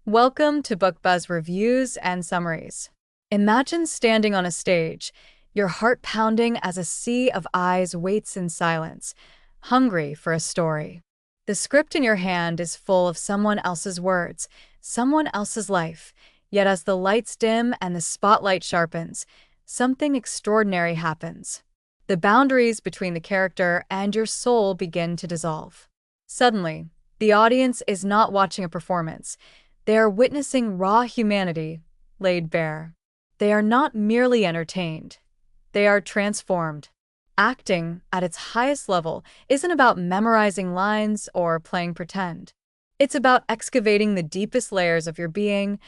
Welcome to BookBuzz Reviews and Summaries. Imagine standing on a stage, your heart pounding as a sea of eyes waits in silence, hungry for a story. The script in your hand is full of someone else's words, someone else's life, yet as the lights dim and the spotlight sharpens, something extraordinary happens. The boundaries between the character and your soul begin to dissolve. Suddenly, the audience is not watching a performance. They are witnessing raw humanity laid bare. They are not merely entertained. They are transformed. Acting, at its highest level, isn't about memorizing lines or playing pretend. It's about excavating the deepest layers of your being,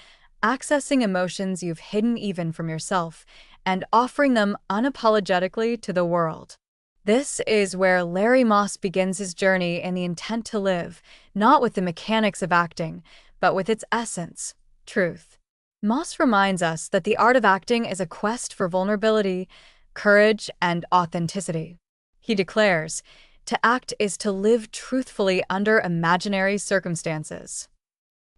accessing emotions you've hidden even from yourself, and offering them unapologetically to the world. This is where Larry Moss begins his journey in the intent to live, not with the mechanics of acting, but with its essence, truth. Moss reminds us that the art of acting is a quest for vulnerability, courage, and authenticity. He declares, to act is to live truthfully under imaginary circumstances.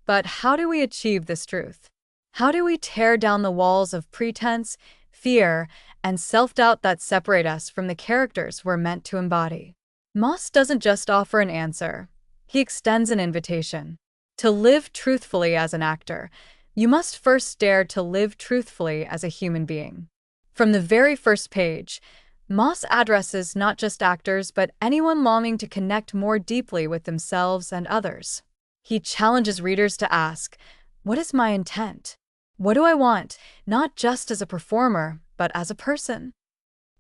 But how do we achieve this truth? How do we tear down the walls of pretense, fear, and self-doubt that separate us from the characters we're meant to embody? Moss doesn't just offer an answer. He extends an invitation. To live truthfully as an actor, you must first dare to live truthfully as a human being. From the very first page, Moss addresses not just actors but anyone longing to connect more deeply with themselves and others. He challenges readers to ask, what is my intent? What do I want, not just as a performer, but as a person?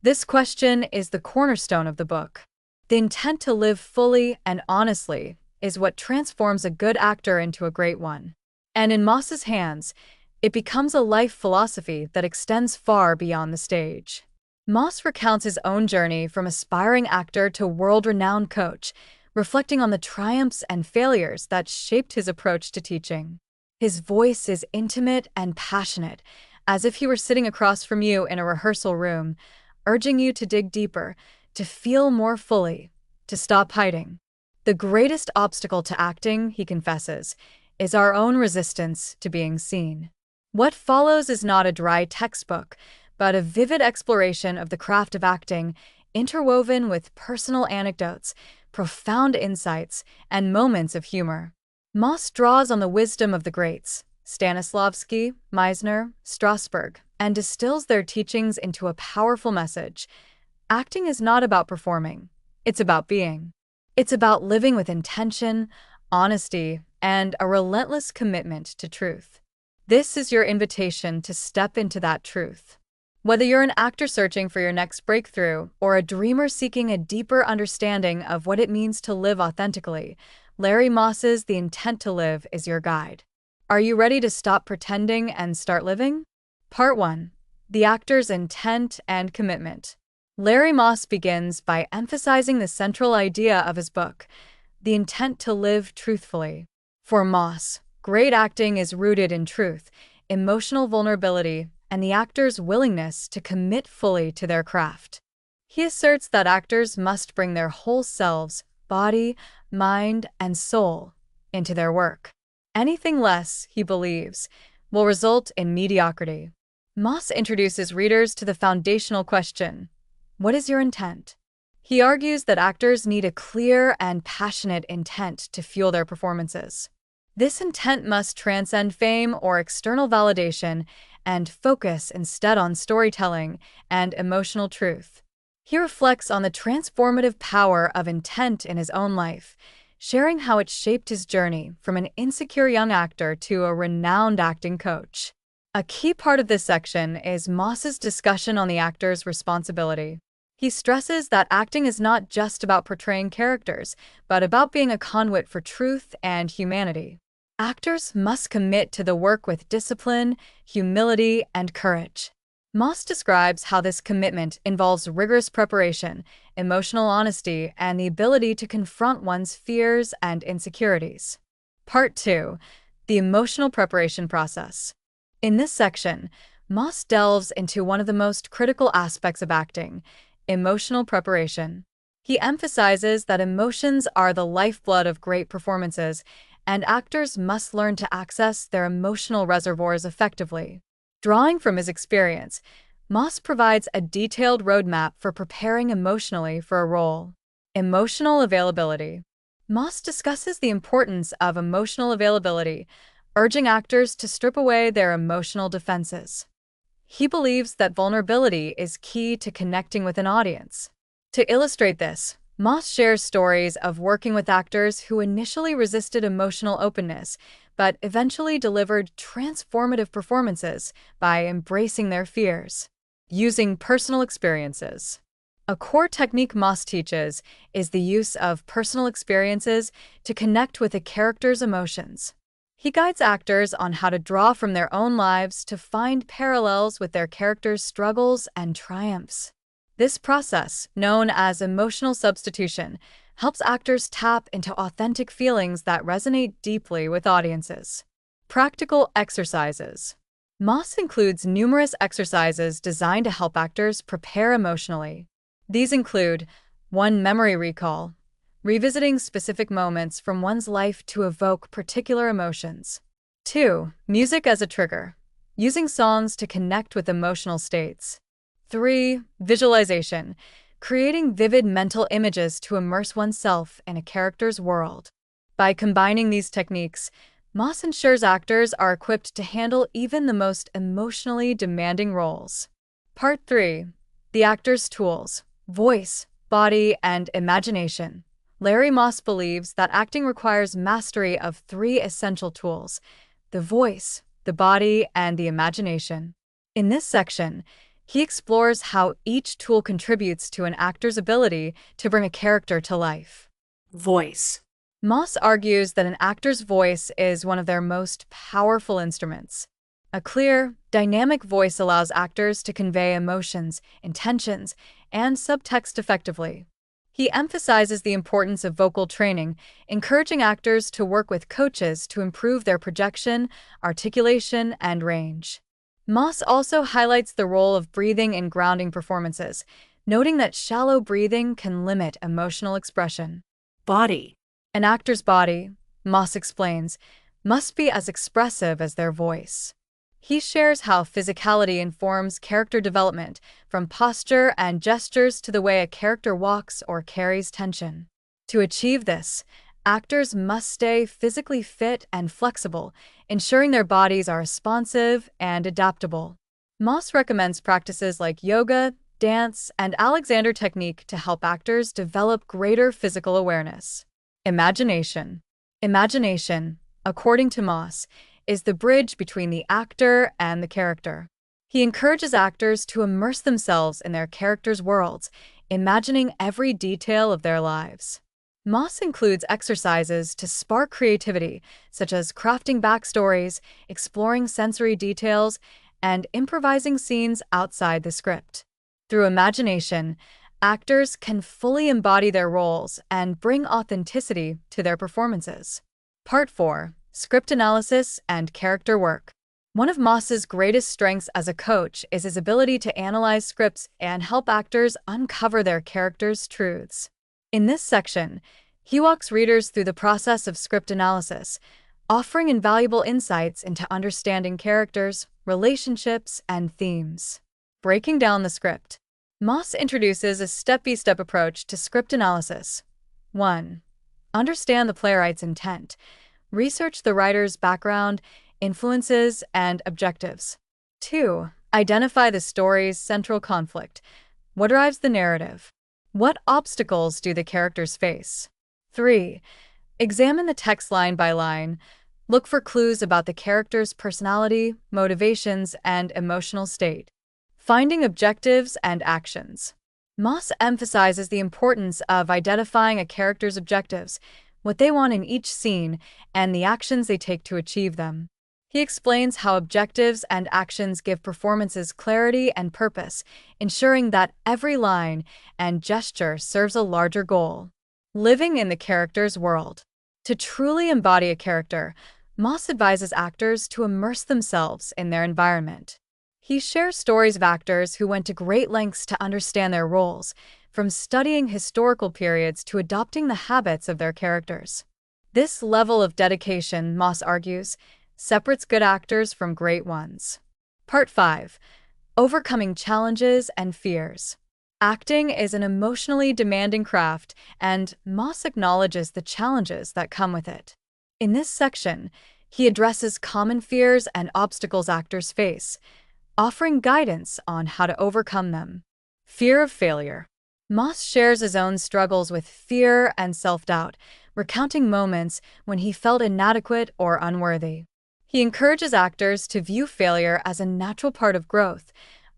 This question is the cornerstone of the book. The intent to live fully and honestly is what transforms a good actor into a great one. And in Moss's hands, it becomes a life philosophy that extends far beyond the stage. Moss recounts his own journey from aspiring actor to world-renowned coach, reflecting on the triumphs and failures that shaped his approach to teaching. His voice is intimate and passionate, as if he were sitting across from you in a rehearsal room, urging you to dig deeper, to feel more fully, to stop hiding. The greatest obstacle to acting, he confesses, is our own resistance to being seen. What follows is not a dry textbook, but a vivid exploration of the craft of acting, interwoven with personal anecdotes, profound insights, and moments of humor. Moss draws on the wisdom of the greats, Stanislavski, Meisner, Strasberg, and distills their teachings into a powerful message. Acting is not about performing, it's about being. It's about living with intention, honesty, and a relentless commitment to truth. This is your invitation to step into that truth. Whether you're an actor searching for your next breakthrough or a dreamer seeking a deeper understanding of what it means to live authentically, Larry Moss's The Intent to Live is your guide. Are you ready to stop pretending and start living? Part 1. The Actor's Intent and Commitment. Larry Moss begins by emphasizing the central idea of his book, the intent to live truthfully. For Moss, great acting is rooted in truth, emotional vulnerability, and the actor's willingness to commit fully to their craft. He asserts that actors must bring their whole selves, body, mind, and soul, into their work. Anything less, he believes, will result in mediocrity. Moss introduces readers to the foundational question, what is your intent? He argues that actors need a clear and passionate intent to fuel their performances. This intent must transcend fame or external validation and focus instead on storytelling and emotional truth. He reflects on the transformative power of intent in his own life, sharing how it shaped his journey from an insecure young actor to a renowned acting coach. A key part of this section is Moss's discussion on the actor's responsibility. He stresses that acting is not just about portraying characters, but about being a conduit for truth and humanity. Actors must commit to the work with discipline, humility, and courage. Moss describes how this commitment involves rigorous preparation, emotional honesty, and the ability to confront one's fears and insecurities. Part 2. The Emotional Preparation Process. In this section, Moss delves into one of the most critical aspects of acting, emotional preparation. He emphasizes that emotions are the lifeblood of great performances, and actors must learn to access their emotional reservoirs effectively. Drawing from his experience, Moss provides a detailed roadmap for preparing emotionally for a role. Emotional availability. Moss discusses the importance of emotional availability, urging actors to strip away their emotional defenses. He believes that vulnerability is key to connecting with an audience. To illustrate this, Moss shares stories of working with actors who initially resisted emotional openness, but eventually delivered transformative performances by embracing their fears. Using personal experiences. A core technique Moss teaches is the use of personal experiences to connect with a character's emotions. He guides actors on how to draw from their own lives to find parallels with their characters' struggles and triumphs. This process, known as emotional substitution, helps actors tap into authentic feelings that resonate deeply with audiences. Practical exercises. Moss includes numerous exercises designed to help actors prepare emotionally. These include 1. Memory recall, revisiting specific moments from one's life to evoke particular emotions. 2. Music as a trigger, using songs to connect with emotional states. 3. Visualization, creating vivid mental images to immerse oneself in a character's world. By combining these techniques, Moss ensures actors are equipped to handle even the most emotionally demanding roles. Part 3. The actor's tools: voice, body, and imagination. Larry Moss believes that acting requires mastery of 3 essential tools: the voice, the body, and the imagination. In this section, he explores how each tool contributes to an actor's ability to bring a character to life. Voice. Moss argues that an actor's voice is one of their most powerful instruments. A clear, dynamic voice allows actors to convey emotions, intentions, and subtext effectively. He emphasizes the importance of vocal training, encouraging actors to work with coaches to improve their projection, articulation, and range. Moss also highlights the role of breathing in grounding performances, noting that shallow breathing can limit emotional expression. Body. An actor's body, Moss explains, must be as expressive as their voice. He shares how physicality informs character development, from posture and gestures to the way a character walks or carries tension. To achieve this, actors must stay physically fit and flexible, ensuring their bodies are responsive and adaptable. Moss recommends practices like yoga, dance, and Alexander technique to help actors develop greater physical awareness. Imagination. Imagination, according to Moss, is the bridge between the actor and the character. He encourages actors to immerse themselves in their characters' worlds, imagining every detail of their lives. Moss includes exercises to spark creativity, such as crafting backstories, exploring sensory details, and improvising scenes outside the script. Through imagination, actors can fully embody their roles and bring authenticity to their performances. Part 4. Script analysis and character work. One of Moss's greatest strengths as a coach is his ability to analyze scripts and help actors uncover their characters' truths. In this section, he walks readers through the process of script analysis, offering invaluable insights into understanding characters, relationships, and themes. Breaking down the script. Moss introduces a step-by-step approach to script analysis. 1. Understand the playwright's intent. Research the writer's background, influences, and objectives. 2. Identify the story's central conflict. What drives the narrative? What obstacles do the characters face? 3. Examine the text line by line. Look for clues about the character's personality, motivations, and emotional state. Finding objectives and actions. Moss emphasizes the importance of identifying a character's objectives, what they want in each scene, and the actions they take to achieve them. He explains how objectives and actions give performances clarity and purpose, ensuring that every line and gesture serves a larger goal. Living in the character's world. To truly embody a character, Moss advises actors to immerse themselves in their environment. He shares stories of actors who went to great lengths to understand their roles, from studying historical periods to adopting the habits of their characters. This level of dedication, Moss argues, separates good actors from great ones. Part 5. Overcoming challenges and fears. Acting is an emotionally demanding craft, and Moss acknowledges the challenges that come with it. In this section, he addresses common fears and obstacles actors face, offering guidance on how to overcome them. Fear of failure. Moss shares his own struggles with fear and self-doubt, recounting moments when he felt inadequate or unworthy. He encourages actors to view failure as a natural part of growth,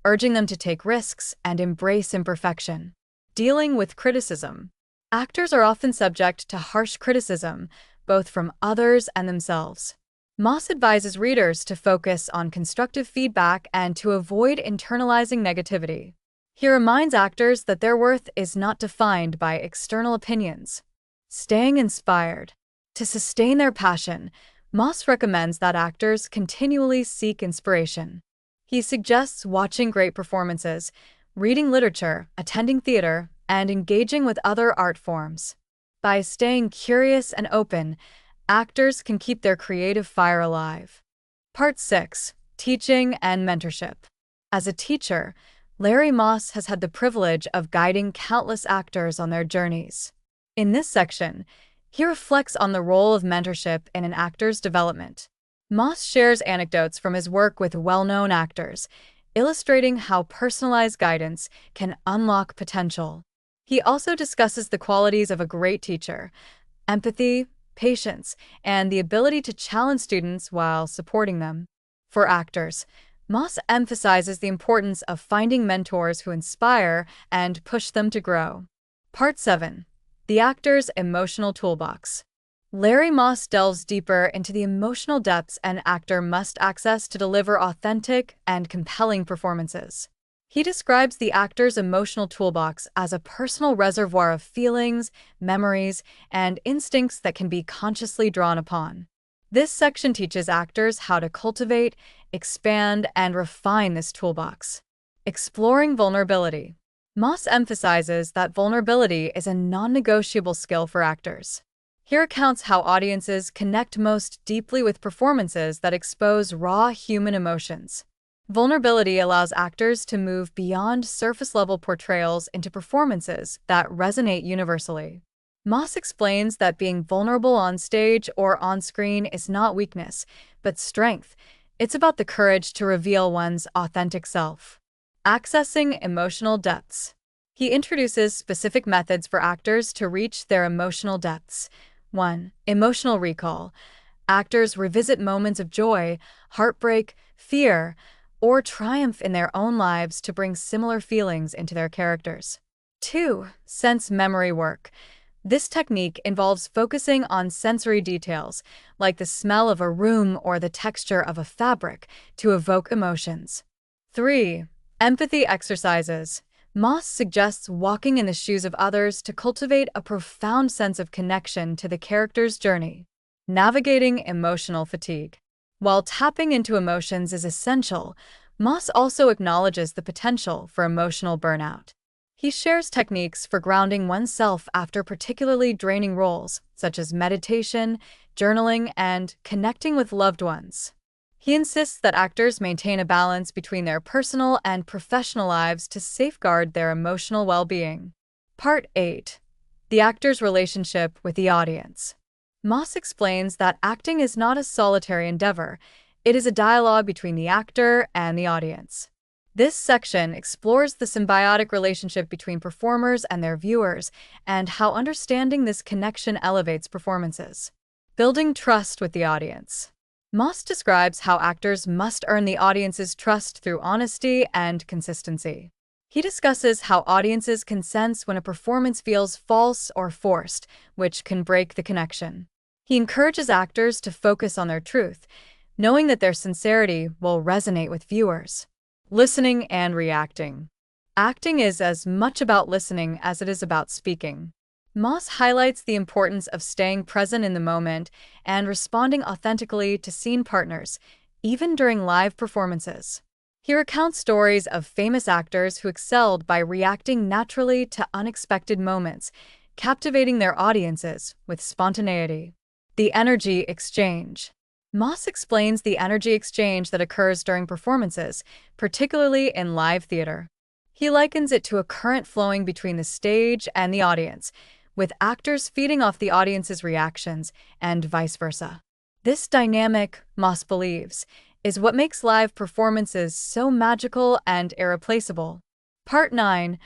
urging them to take risks and embrace imperfection. Dealing with criticism. Actors are often subject to harsh criticism, both from others and themselves. Moss advises readers to focus on constructive feedback and to avoid internalizing negativity. He reminds actors that their worth is not defined by external opinions. Staying inspired. To sustain their passion, Moss recommends that actors continually seek inspiration. He suggests watching great performances, reading literature, attending theater, and engaging with other art forms. By staying curious and open, actors can keep their creative fire alive. Part 6. Teaching and Mentorship. As a teacher, Larry Moss has had the privilege of guiding countless actors on their journeys. In this section, he reflects on the role of mentorship in an actor's development. Moss shares anecdotes from his work with well-known actors, illustrating how personalized guidance can unlock potential. He also discusses the qualities of a great teacher: empathy, patience, and the ability to challenge students while supporting them. For actors, Moss emphasizes the importance of finding mentors who inspire and push them to grow. Part 7. The Actor's Emotional Toolbox. Larry Moss delves deeper into the emotional depths an actor must access to deliver authentic and compelling performances. He describes the actor's emotional toolbox as a personal reservoir of feelings, memories, and instincts that can be consciously drawn upon. This section teaches actors how to cultivate, expand, and refine this toolbox. Exploring vulnerability. Moss emphasizes that vulnerability is a non-negotiable skill for actors. He recounts how audiences connect most deeply with performances that expose raw human emotions. Vulnerability allows actors to move beyond surface-level portrayals into performances that resonate universally. Moss explains that being vulnerable on stage or on screen is not weakness, but strength. It's about the courage to reveal one's authentic self. Accessing emotional depths. He introduces specific methods for actors to reach their emotional depths. 1. Emotional recall. Actors revisit moments of joy, heartbreak, fear, or triumph in their own lives to bring similar feelings into their characters. 2. Sense memory work. This technique involves focusing on sensory details, like the smell of a room or the texture of a fabric, to evoke emotions. 3. Empathy exercises. Moss suggests walking in the shoes of others to cultivate a profound sense of connection to the character's journey. Navigating emotional fatigue. While tapping into emotions is essential, Moss also acknowledges the potential for emotional burnout. He shares techniques for grounding oneself after particularly draining roles, such as meditation, journaling, and connecting with loved ones. He insists that actors maintain a balance between their personal and professional lives to safeguard their emotional well-being. Part 8. The actor's relationship with the audience. Moss explains that acting is not a solitary endeavor. It is a dialogue between the actor and the audience. This section explores the symbiotic relationship between performers and their viewers, and how understanding this connection elevates performances. Building trust with the audience. Moss describes how actors must earn the audience's trust through honesty and consistency. He discusses how audiences can sense when a performance feels false or forced, which can break the connection. He encourages actors to focus on their truth, knowing that their sincerity will resonate with viewers. Listening and reacting. Acting is as much about listening as it is about speaking. Moss highlights the importance of staying present in the moment and responding authentically to scene partners, even during live performances. He recounts stories of famous actors who excelled by reacting naturally to unexpected moments, captivating their audiences with spontaneity. The energy exchange. Moss explains the energy exchange that occurs during performances, particularly in live theater. He likens it to a current flowing between the stage and the audience, with actors feeding off the audience's reactions and vice versa. This dynamic, Moss believes, is what makes live performances so magical and irreplaceable. Part 9.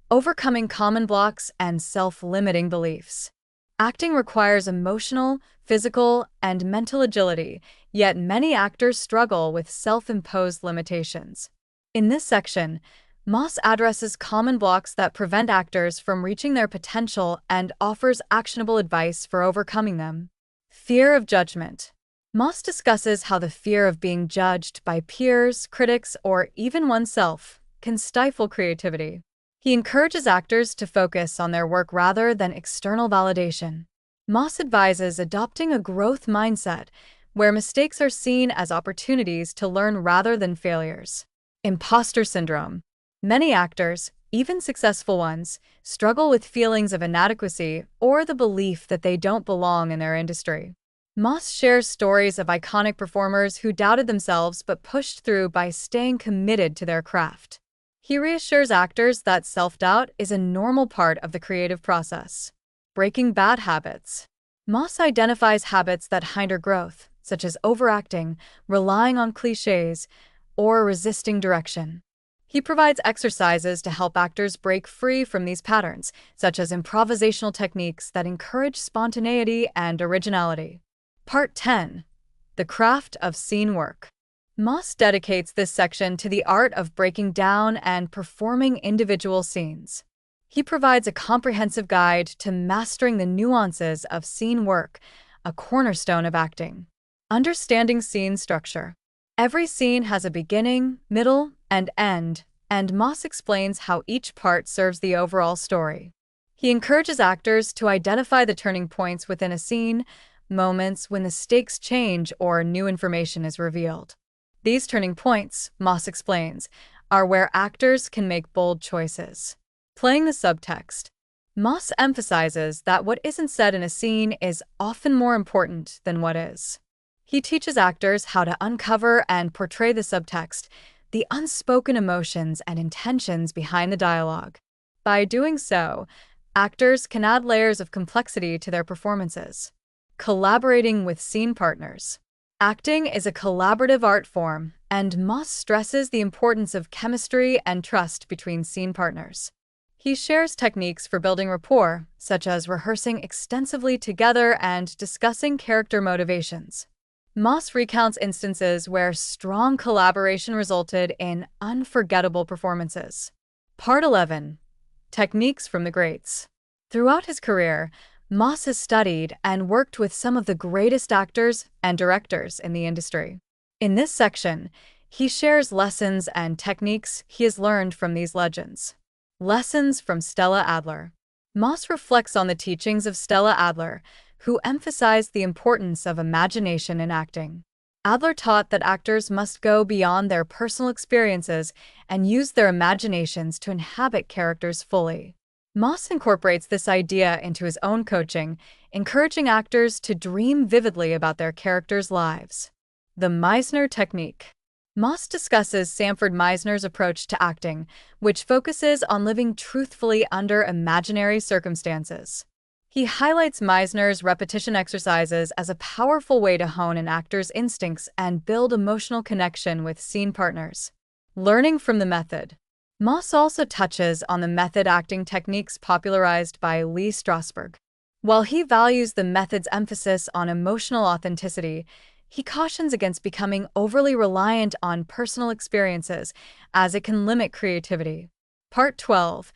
Overcoming common blocks and self-limiting beliefs. Acting requires emotional, physical, and mental agility, yet many actors struggle with self-imposed limitations. In this section, Moss addresses common blocks that prevent actors from reaching their potential and offers actionable advice for overcoming them. Fear of judgment. Moss discusses how the fear of being judged by peers, critics, or even oneself can stifle creativity. He encourages actors to focus on their work rather than external validation. Moss advises adopting a growth mindset, where mistakes are seen as opportunities to learn rather than failures. Imposter syndrome. Many actors, even successful ones, struggle with feelings of inadequacy or the belief that they don't belong in their industry. Moss shares stories of iconic performers who doubted themselves but pushed through by staying committed to their craft. He reassures actors that self-doubt is a normal part of the creative process. Breaking bad habits. Moss identifies habits that hinder growth, such as overacting, relying on cliches, or resisting direction. He provides exercises to help actors break free from these patterns, such as improvisational techniques that encourage spontaneity and originality. Part 10. The Craft of Scene Work. Moss dedicates this section to the art of breaking down and performing individual scenes. He provides a comprehensive guide to mastering the nuances of scene work, a cornerstone of acting. Understanding scene structure. Every scene has a beginning, middle, and end, and Moss explains how each part serves the overall story. He encourages actors to identify the turning points within a scene, moments when the stakes change or new information is revealed. These turning points, Moss explains, are where actors can make bold choices. Playing the subtext. Moss emphasizes that what isn't said in a scene is often more important than what is. He teaches actors how to uncover and portray the subtext, the unspoken emotions and intentions behind the dialogue. By doing so, actors can add layers of complexity to their performances. Collaborating with scene partners. Acting is a collaborative art form, and Moss stresses the importance of chemistry and trust between scene partners. He shares techniques for building rapport, such as rehearsing extensively together and discussing character motivations. Moss recounts instances where strong collaboration resulted in unforgettable performances. Part 11. Techniques from the Greats. Throughout his career, Moss has studied and worked with some of the greatest actors and directors in the industry. In this section, he shares lessons and techniques he has learned from these legends. Lessons from Stella Adler. Moss reflects on the teachings of Stella Adler, who emphasized the importance of imagination in acting. Adler taught that actors must go beyond their personal experiences and use their imaginations to inhabit characters fully. Moss incorporates this idea into his own coaching, encouraging actors to dream vividly about their characters' lives. The Meisner Technique. Moss discusses Sanford Meisner's approach to acting, which focuses on living truthfully under imaginary circumstances. He highlights Meisner's repetition exercises as a powerful way to hone an actor's instincts and build emotional connection with scene partners. Learning from the method. Moss also touches on the method acting techniques popularized by Lee Strasberg. While he values the method's emphasis on emotional authenticity, he cautions against becoming overly reliant on personal experiences, as it can limit creativity. Part 12.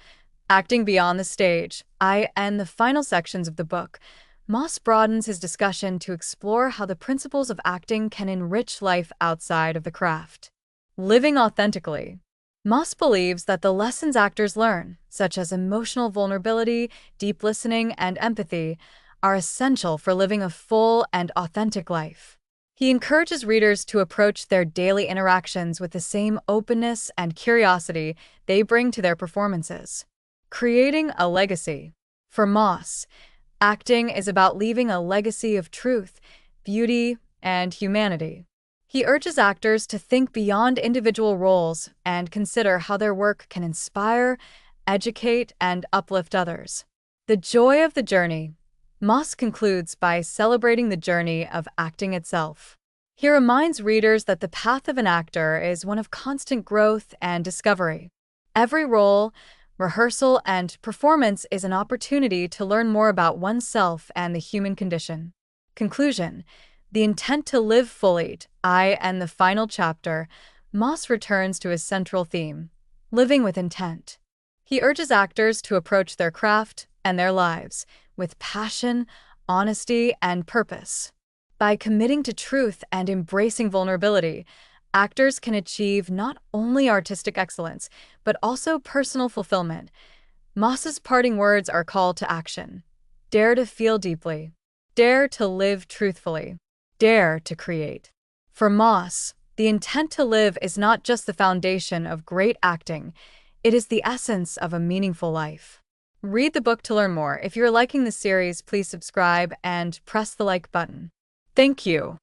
Acting Beyond the Stage. And the final sections of the book, Moss broadens his discussion to explore how the principles of acting can enrich life outside of the craft. Living authentically. Moss believes that the lessons actors learn, such as emotional vulnerability, deep listening, and empathy, are essential for living a full and authentic life. He encourages readers to approach their daily interactions with the same openness and curiosity they bring to their performances. Creating a legacy. For Moss, Acting is about leaving a legacy of truth, beauty, and humanity. He urges actors to think beyond individual roles and consider how their work can inspire, educate, and uplift others. The joy of the journey. Moss concludes by celebrating the journey of acting itself. He reminds readers that the path of an actor is one of constant growth and discovery. Every role, rehearsal, and performance is an opportunity to learn more about oneself and the human condition. Conclusion. The intent to live fully, I and the final chapter, Moss returns to his central theme, living with intent. He urges actors to approach their craft and their lives with passion, honesty, and purpose. By committing to truth and embracing vulnerability, actors can achieve not only artistic excellence, but also personal fulfillment. Moss's parting words are call to action. Dare to feel deeply. Dare to live truthfully. Dare to create. For Moss, the intent to live is not just the foundation of great acting, it is the essence of a meaningful life. Read the book to learn more. If you're liking the series, please subscribe and press the like button. Thank you.